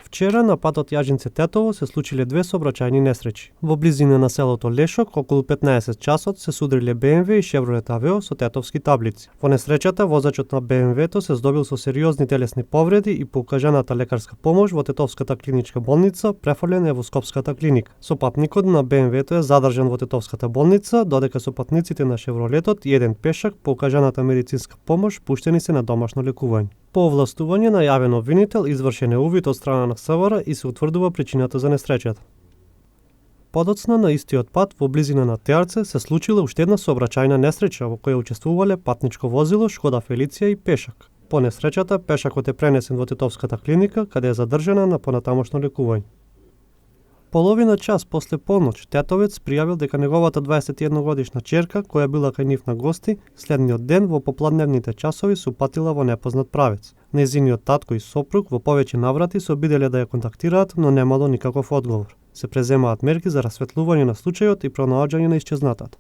Вчера на патот Јажинце-Тетово се случиле две сообраќајни несреќи. Во близина на селото Лешок, околу 15 часот, се судриле БМВ и Шевролет Авео со тетовски таблици. Во несреќата, возачот на БМВ-то се здобил со сериозни телесни повреди и по укажаната лекарска помош во Тетовската клиничка болница префрлен е во Скопската клиника. Сопатникот на БМВ-то е задржан во Тетовската болница, додека сопатниците на Шевролетот и еден пешак по укажаната медицинска помош пуштени се на домашно лекување. По овластување на јавен обвинител извршен е увид од страна на СВР и се утврдува причината за несреќата. Подоцна на истиот пат во близина на Теарце се случила уште една сообраќајна несреќа во која учествувале патничко возило Шкода Фелиција и пешак. По несреќата пешакот е пренесен во Тетовската клиника каде е задржана на понатамошно лекување. Половина час после полноќ, тетовец пријавил дека неговата 21 годишна ќерка, која била кај нив на гости, следниот ден во попладневните часови се упатила во непознат правец. Нејзиниот татко и сопруг во повеќе наврати се обиделе да ја контактираат, но немало никаков одговор. Се преземаат мерки за расветлување на случајот и пронаоѓање на исчезнатата.